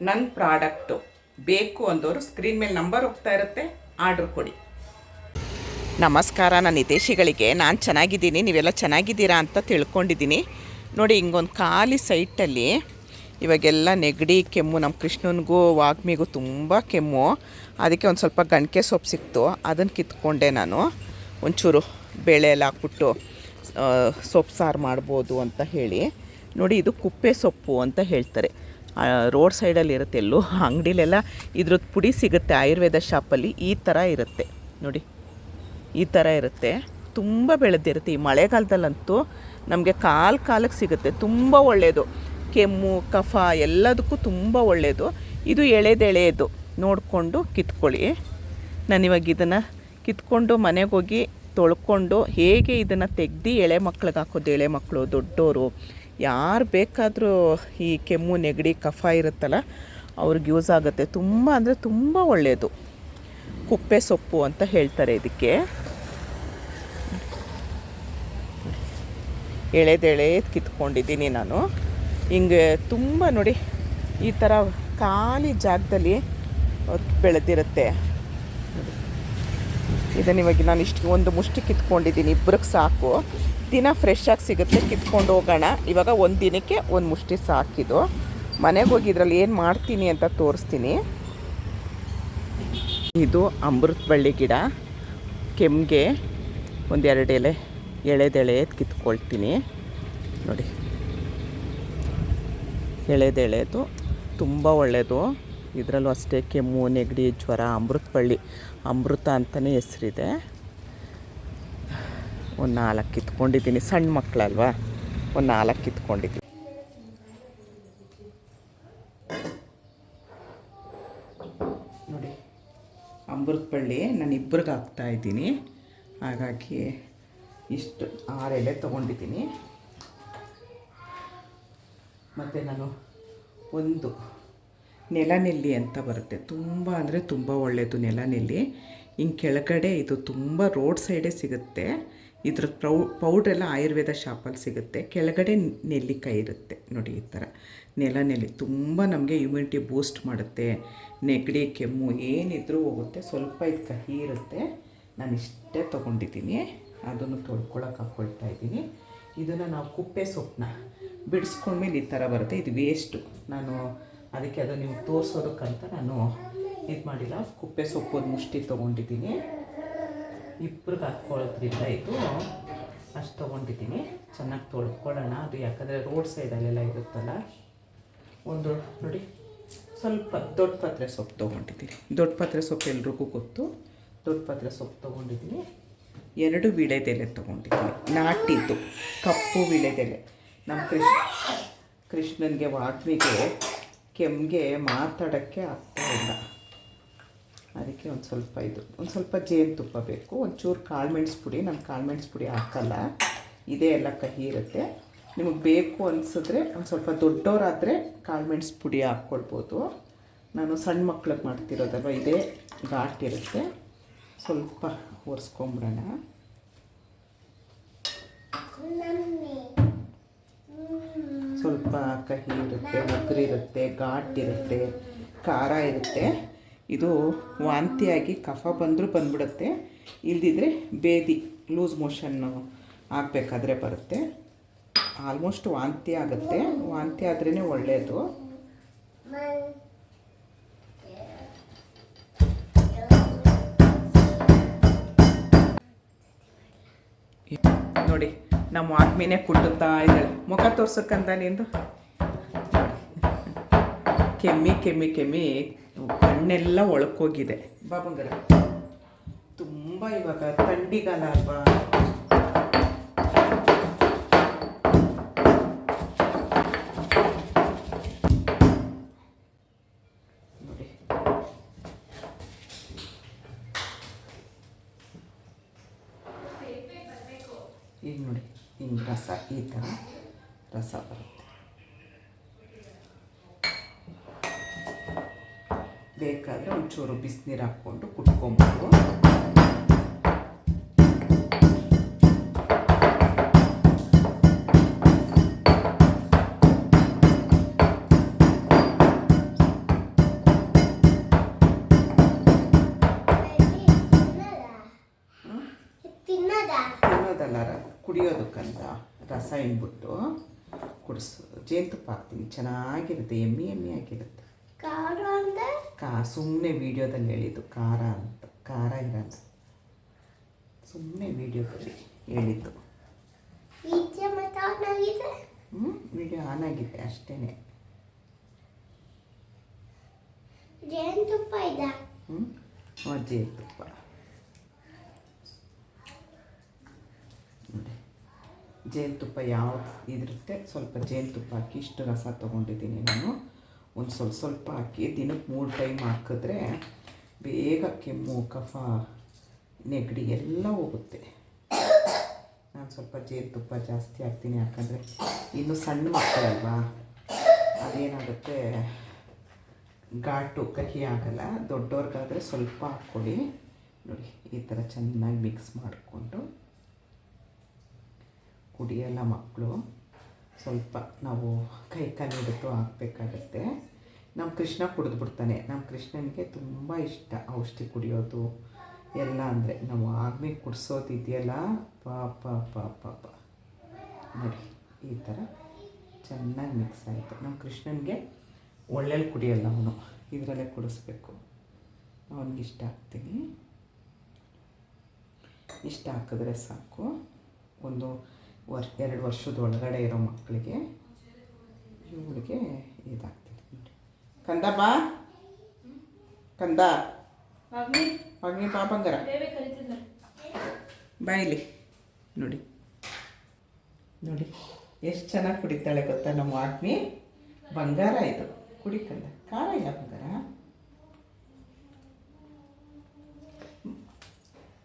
ನನ್ನ ಪ್ರಾಡಕ್ಟು ಬೇಕು ಅಂದವರು ಸ್ಕ್ರೀನ್ ಮೇಲೆ ನಂಬರ್ ಹೋಗ್ತಾ ಇರುತ್ತೆ, ಆರ್ಡ್ರ್ ಕೊಡಿ. ನಮಸ್ಕಾರ. ನನ್ನ ಹಿತೈಷಿಗಳಿಗೆ ನಾನು ಚೆನ್ನಾಗಿದ್ದೀನಿ, ನೀವೆಲ್ಲ ಚೆನ್ನಾಗಿದ್ದೀರಾ ಅಂತ ತಿಳ್ಕೊಂಡಿದ್ದೀನಿ. ನೋಡಿ, ಹಿಂಗೊಂದು ಖಾಲಿ ಸೈಟಲ್ಲಿ ಇವಾಗೆಲ್ಲ ನೆಗಡಿ ಕೆಮ್ಮು, ನಮ್ಮ ಕೃಷ್ಣನಿಗೂ ವಾಗ್ಮಿಗೂ ತುಂಬ ಕೆಮ್ಮು. ಅದಕ್ಕೆ ಒಂದು ಸ್ವಲ್ಪ ಗಣಕೆ ಸೊಪ್ಪು ಸಿಕ್ತು, ಅದನ್ನು ಕಿತ್ಕೊಂಡೆ ನಾನು. ಒಂಚೂರು ಬೇಳೆ ಎಲ್ಲ ಹಾಕ್ಬಿಟ್ಟು ಸೊಪ್ಪು ಸಾರು ಮಾಡ್ಬೋದು ಅಂತ ಹೇಳಿ. ನೋಡಿ, ಇದು ಕುಪ್ಪೆ ಸೊಪ್ಪು ಅಂತ ಹೇಳ್ತಾರೆ. ರೋಡ್ ಸೈಡಲ್ಲಿ ಇರುತ್ತೆ, ಎಲ್ಲೋ ಅಂಗಡಿಲೆಲ್ಲ ಇದ್ರದ್ದು ಪುಡಿ ಸಿಗುತ್ತೆ. ಆಯುರ್ವೇದ ಶಾಪಲ್ಲಿ ಈ ಥರ ಇರುತ್ತೆ ನೋಡಿ, ಈ ಥರ ಇರುತ್ತೆ. ತುಂಬ ಬೆಳೆದಿರುತ್ತೆ. ಈ ಮಳೆಗಾಲದಲ್ಲಂತೂ ನಮಗೆ ಕಾಲಕ್ಕೆ ಸಿಗುತ್ತೆ. ತುಂಬ ಒಳ್ಳೆಯದು, ಕೆಮ್ಮು ಕಫ ಎಲ್ಲದಕ್ಕೂ ತುಂಬ ಒಳ್ಳೆಯದು. ಇದು ಎಳೆದು ನೋಡಿಕೊಂಡು ಕಿತ್ಕೊಳ್ಳಿ. ನಾನಿವಾಗ ಇದನ್ನು ಕಿತ್ಕೊಂಡು ಮನೆಗೆ ಹೋಗಿ ತೊಳ್ಕೊಂಡು ಹೇಗೆ ಇದನ್ನು ತೆಗ್ದು ಎಳೆ ಮಕ್ಳಿಗೆ ಹಾಕೋದು. ಎಳೆ ಮಕ್ಕಳು, ದೊಡ್ಡವರು, ಯಾರು ಬೇಕಾದರೂ ಈ ಕೆಮ್ಮು ನೆಗಡಿ ಕಫ ಇರುತ್ತಲ್ಲ ಅವ್ರಿಗೆ ಯೂಸ್ ಆಗುತ್ತೆ. ತುಂಬ ಅಂದರೆ ತುಂಬ ಒಳ್ಳೆಯದು. ಕುಪ್ಪೆ ಸೊಪ್ಪು ಅಂತ ಹೇಳ್ತಾರೆ ಇದಕ್ಕೆ. ಎಳೆದೆಳೆ ಕಿತ್ಕೊಂಡಿದ್ದೀನಿ ನಾನು. ಹಿಂಗೆ ತುಂಬ ನೋಡಿ, ಈ ಥರ ಖಾಲಿ ಜಾಗದಲ್ಲಿ ಬೆಳೆದಿರುತ್ತೆ. ಇದನ್ನು ಇವಾಗ ನಾನು ಒಂದು ಮುಷ್ಟಿ ಕಿತ್ಕೊಂಡಿದ್ದೀನಿ, ಇಬ್ಬರಿಗೆ ಸಾಕು. ದಿನ ಫ್ರೆಶ್ ಆಗಿ ಸಿಗುತ್ತೆ, ಕಿತ್ಕೊಂಡು ಹೋಗೋಣ. ಇವಾಗ ಒಂದು ದಿನಕ್ಕೆ ಒಂದು ಮುಷ್ಟಿ ಸಾಕಿದು. ಮನೆಗೆ ಹೋಗಿ ಇದರಲ್ಲಿ ಏನು ಮಾಡ್ತೀನಿ ಅಂತ ತೋರಿಸ್ತೀನಿ. ಇದು ಅಮೃತ ಬಳ್ಳಿ ಗಿಡ. ಕೆಮ್ಮಿಗೆ ಒಂದೆರಡು ಎಳೆದೆಳೆ ಕಿತ್ಕೊಳ್ತೀನಿ ನೋಡಿ. ಎಳೆದು ತುಂಬ ಒಳ್ಳೆಯದು. ಇದರಲ್ಲೂ ಅಷ್ಟೇ ಕೆಮ್ಮು ನೆಗಡಿ ಜ್ವರ. ಅಮೃತ ಬಳ್ಳಿ, ಅಮೃತ ಅಂತಲೇ ಹೆಸರಿದೆ. ಒಂದು 4 ಕಿತ್ಕೊಂಡಿದ್ದೀನಿ. ಸಣ್ಣ ಮಕ್ಕಳಲ್ವಾ, ಒಂದು 4 ಕಿತ್ಕೊಂಡಿದ್ದೀನಿ. ನೋಡಿ, ಅಮೃತ ಬಳ್ಳಿ ನಾನು ಇಬ್ಬರಿಗೆ ಹಾಕ್ತಾಯಿದ್ದೀನಿ. ಹಾಗಾಗಿ ಇಷ್ಟು 6 ಎಲೆ ತೊಗೊಂಡಿದ್ದೀನಿ. ಮತ್ತು ನಾನು ಒಂದು ನೆಲನೆಲ್ಲಿ ಅಂತ ಬರುತ್ತೆ, ತುಂಬ ಅಂದರೆ ತುಂಬ ಒಳ್ಳೆಯದು ನೆಲನೆಲ್ಲಿ. ಹಿಂಗೆ ಕೆಳಗಡೆ ಇದು ತುಂಬ ರೋಡ್ ಸೈಡೇ ಸಿಗುತ್ತೆ. ಇದ್ರ ಪೌಡ್ರೆಲ್ಲ ಆಯುರ್ವೇದ ಶಾಪಲ್ಲಿ ಸಿಗುತ್ತೆ. ಕೆಳಗಡೆ ನೆಲ್ಲಿಕಾಯಿ ಇರುತ್ತೆ ನೋಡಿ, ಈ ಥರ ನೆಲನೆಲ್ಲಿ ತುಂಬ ನಮಗೆ ಇಮ್ಯುನಿಟಿ ಬೂಸ್ಟ್ ಮಾಡುತ್ತೆ. ನೆಗಡಿ ಕೆಮ್ಮು ಏನಿದ್ರೂ ಹೋಗುತ್ತೆ. ಸ್ವಲ್ಪ ಇದು ಕಹಿ ಇರುತ್ತೆ. ನಾನು ಇಷ್ಟೇ ತೊಗೊಂಡಿದ್ದೀನಿ. ಅದನ್ನು ತೊಳ್ಕೊಳಕ್ಕೆ ಹಾಕ್ಕೊಳ್ತಾ ಇದ್ದೀನಿ. ಇದನ್ನು ನಾವು ಕುಪ್ಪೆ ಸೊಪ್ಪನ್ನ ಬಿಡಿಸ್ಕೊಂಡ್ಮೇಲೆ ಈ ಥರ ಬರುತ್ತೆ. ಇದು ವೇಸ್ಟು. ನಾನು ಅದಕ್ಕೆ ಅದು ನಿಮ್ಗೆ ತೋರಿಸೋದಕ್ಕಂತ ನಾನು ಇದು ಮಾಡಿಲ್ಲ. ಕುಪ್ಪೆ ಸೊಪ್ಪು ಒಂದು ಮುಷ್ಟಿ ತೊಗೊಂಡಿದ್ದೀನಿ. ಇಬ್ಬರಿಗೆ ಹಾಕ್ಕೊಳ್ಳೋದ್ರಿಂದ ಇದು ಅಷ್ಟು ತೊಗೊಂಡಿದ್ದೀನಿ. ಚೆನ್ನಾಗಿ ತೊಳ್ಕೊಳ್ಳೋಣ. ಅದು ಯಾಕಂದರೆ ರೋಡ್ ಸೈಡಲ್ಲೆಲ್ಲ ಇರುತ್ತಲ್ಲ. ಒಂದು ನೋಡಿ, ಸ್ವಲ್ಪ ದೊಡ್ಡ ಪತ್ರೆ ಸೊಪ್ಪು ತೊಗೊಂಡಿದ್ದೀನಿ. ದೊಡ್ಡ ಪತ್ರೆ ಸೊಪ್ಪು ಎಲ್ರಿಗೂ ಗೊತ್ತು. ದೊಡ್ಡ ಪತ್ರೆ ಸೊಪ್ಪು ತೊಗೊಂಡಿದ್ದೀನಿ. 2 ವೀಳ್ಯದೆಲೆ ತೊಗೊಂಡಿದ್ದೀನಿ, ನಾಟಿದ್ದು ಕಪ್ಪು ವೀಳ್ಯದೆಲೆ. ನಮ್ಮ ಕೃಷ್ಣನಿಗೆ ವಾಗ್ಮಿಗೆ ಕೆಮ್ಮಿಗೆ ಮಾತಾಡೋಕ್ಕೆ ಆಗ್ತಾಯಿಲ್ಲ. ಅದಕ್ಕೆ ಒಂದು ಸ್ವಲ್ಪ ಜೇನುತುಪ್ಪ ಬೇಕು. ಒಂಚೂರು ಕಾಳುಮೆಣ್ಸು ಪುಡಿ. ನಾನು ಕಾಳುಮೆಣ್ಸು ಪುಡಿ ಹಾಕಲ್ಲ, ಇದೇ ಎಲ್ಲ ಕಹಿ ಇರುತ್ತೆ. ನಿಮಗೆ ಬೇಕು ಅನಿಸಿದ್ರೆ ಒಂದು ಸ್ವಲ್ಪ ದೊಡ್ಡವರಾದರೆ ಕಾಳುಮೆಣ್ಸು ಪುಡಿ ಹಾಕ್ಕೊಳ್ಬೋದು. ನಾನು ಸಣ್ಣ ಮಕ್ಳಿಗೆ ಮಾಡ್ತಿರೋದಲ್ವ, ಇದೇ ಘಾಟ್ ಇರುತ್ತೆ. ಸ್ವಲ್ಪ ಒರೆಸ್ಕೊಂಬಿಡೋಣ. ಸ್ವಲ್ಪ ಕಹಿ ಇರುತ್ತೆ, ಉಗುರಿರುತ್ತೆ, ಘಾಟ್ ಇರುತ್ತೆ, ಖಾರ ಇರುತ್ತೆ. ಇದು ವಾಂತಿಯಾಗಿ ಕಫ ಬಂದರೂ ಬಂದ್ಬಿಡುತ್ತೆ. ಇಲ್ದಿದ್ರೆ ಬೇದಿ ಲೂಸ್ ಮೋಷನ್ನು ಆಗಬೇಕಾದ್ರೆ ಬರುತ್ತೆ. ಆಲ್ಮೋಸ್ಟ್ ವಾಂತಿ ಆಗುತ್ತೆ. ವಾಂತಿ ಆದ್ರೇ ಒಳ್ಳೆಯದು. ನೋಡಿ, ನಮ್ಮ ವಾಗ್ಮಿನೇ ಕುಟ್ಟುತ್ತಾ ಇದ್ದಾಳೆ. ಮುಖ ತೋರ್ಸಕ್ಕಂತ ನಿಂದು ಕೆಮ್ಮಿ ಕಣ್ಣೆಲ್ಲ ಒಳಕೋಗಿದೆ. ಬಾಬಂಗರ ತುಂಬ ಇವಾಗ ಥಂಡಿಗಾಲ ಅಲ್ವಾ. ನೋಡಿ, ಈಗ ನೋಡಿ, ಹಿಂಗೆ ರಸ, ಈ ಥರ ರಸ ಬರುತ್ತೆ. ಬೇಕಾದರೆ ಒಂಚೂರು ಬಿಸಿನೀರು ಹಾಕ್ಕೊಂಡು ಕುಟ್ಕೊಬೋದು. ತಿನ್ನೋದಲ್ಲ ಕುಡಿಯೋದಕ್ಕಂತ ರಸ ಹಿಂಡ್ಬಿಟ್ಟು ಕುಡಿಸೋದು. ಜೇನುತುಪ್ಪ ಹಾಕ್ತೀನಿ, ಚೆನ್ನಾಗಿರುತ್ತೆ, ಎಮ್ಮಿ ಆಗಿರುತ್ತೆ. ಖಾರ ಅಂದರೆ ಸುಮ್ಮನೆ ವೀಡಿಯೋದಲ್ಲಿ ಹೇಳಿದ್ದು ಖಾರ ಅಂತ, ಖಾರ ಇರಲ್ಲ, ಸುಮ್ಮನೆ ವೀಡಿಯೋದಲ್ಲಿ ಹೇಳಿದ್ದು. ವಿಡಿಯೋ ಆನ್ ಆಗಿದೆ ಅಷ್ಟೇ. ಜೇನುತುಪ್ಪ ಇದೆ. ಜೇನುತುಪ್ಪ ಜೇನುತುಪ್ಪ ಯಾವ ಇದಿರುತ್ತೆ ಸ್ವಲ್ಪ ಜೇನುತುಪ್ಪ ಹಾಕಿ ಇಷ್ಟು ರಸ ತೊಗೊಂಡಿದ್ದೀನಿ ನಾನು. ಒಂದು ಸ್ವಲ್ಪ ಹಾಕಿ ದಿನಕ್ಕೆ 3 ಟೈಮ್ ಹಾಕಿದ್ರೆ ಬೇಗ ಕೆಮ್ಮು, ಕಫ, ನೆಗಡಿ ಎಲ್ಲ ಹೋಗುತ್ತೆ. ನಾನು ಸ್ವಲ್ಪ ಜೇನುತುಪ್ಪ ಜಾಸ್ತಿ ಹಾಕ್ತೀನಿ, ಯಾಕಂದರೆ ಇನ್ನು ಸಣ್ಣ ಮಕ್ಕಳಲ್ವಾ, ಅದೇನಾಗುತ್ತೆ ಘಾಟು ಕಹಿ ಆಗಲ್ಲ. ದೊಡ್ಡವ್ರಿಗಾದರೆ ಸ್ವಲ್ಪ ಹಾಕ್ಕೊಳ್ಳಿ. ನೋಡಿ ಈ ಥರ ಚೆನ್ನಾಗಿ ಮಿಕ್ಸ್ ಮಾಡಿಕೊಂಡು ಕುಡಿಯಲ್ಲ ಮಕ್ಕಳು. ಸ್ವಲ್ಪ ನಾವು ಕೈ ಕಾಲು ಹಿಡಿದು ಹಾಕಬೇಕಾಗತ್ತೆ. ನಮ್ಮ ಕೃಷ್ಣ ಕುಡಿದ್ಬಿಡ್ತಾನೆ. ನಮ್ಮ ಕೃಷ್ಣನಿಗೆ ತುಂಬ ಇಷ್ಟ ಔಷಧಿ ಕುಡಿಯೋದು ಎಲ್ಲ. ಅಂದರೆ ನಾವು ಆದ್ಮೇಲೆ ಕುಡಿಸೋದಿದೆಯಲ್ಲ, ಪಾಪ ಪಾಪ ಪಾಪ. ನೋಡಿ ಈ ಥರ ಚೆನ್ನಾಗಿ ಮಿಕ್ಸ್ ಆಯಿತು. ನಮ್ಮ ಕೃಷ್ಣನಿಗೆ ಒಳ್ಳೆಲ್ಲಿ ಕುಡಿಯಲ್ಲ, ಅವನು ಇದರಲ್ಲೇ ಕುಡಿಸ್ಬೇಕು. ಅವನಿಗಿಷ್ಟ ಹಾಕ್ತೀನಿ. ಇಷ್ಟ ಹಾಕಿದ್ರೆ ಸಾಕು. 2 ವರ್ಷದ ಒಳಗಡೆ ಇರೋ ಮಕ್ಕಳಿಗೆ, ಇವಳಿಗೆ ಇದಾಗ್ತದೆ. ನೋಡಿ ಕಂದ ಬಾ, ಕಂದ ಅಗ್ನಿ ಬಾ ಬಂಗಾರ, ಬಾಯಿಲಿ. ನೋಡಿ ನೋಡಿ ಎಷ್ಟು ಚೆನ್ನಾಗಿ ಕುಡಿತಾಳೆ ಗೊತ್ತಾ ನಮ್ಮ ಆತ್ಮಿ. ಬಂಗಾರ ಇದು, ಕುಡಿಕಂದ. ಖಾರ ಇಲ್ಲ ಬಂಗಾರ,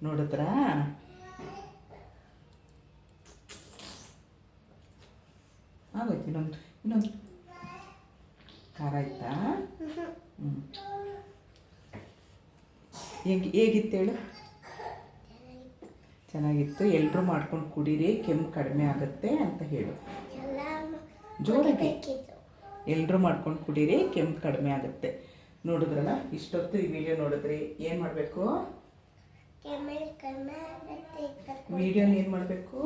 ನೋಡಿದ್ರಾ? ಆಗೋಯ್ತು. ಇನ್ನೊಂದು ಖಾರ ಆಯ್ತಾ? ಹೇಗಿತ್ತು ಹೇಳು? ಚೆನ್ನಾಗಿತ್ತು. ಎಲ್ಲರೂ ಮಾಡ್ಕೊಂಡು ಕುಡೀರಿ, ಕೆಮ್ಮು ಕಡಿಮೆ ಆಗುತ್ತೆ ಅಂತ ಹೇಳು ಜೋರಾಗಿ. ಎಲ್ಲರೂ ಮಾಡ್ಕೊಂಡು ಕುಡೀರಿ, ಕೆಮ್ಮು ಕಡಿಮೆ ಆಗುತ್ತೆ. ನೋಡಿದ್ರಲ್ಲ, ಇಷ್ಟೊತ್ತು ಈ ವಿಡಿಯೋ ನೋಡಿದ್ರಿ. ಏನು ಮಾಡಬೇಕು? ವಿಡಿಯೋನ ಏನು ಮಾಡಬೇಕು?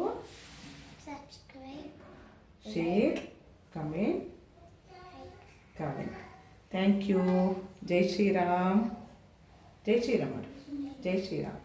Share, comment. Thank you. ಜೈ ಶ್ರೀರಾಮ್. ಜೈ ಶ್ರೀರಾಮ್. ಜೈ ಶ್ರೀರಾಮ್.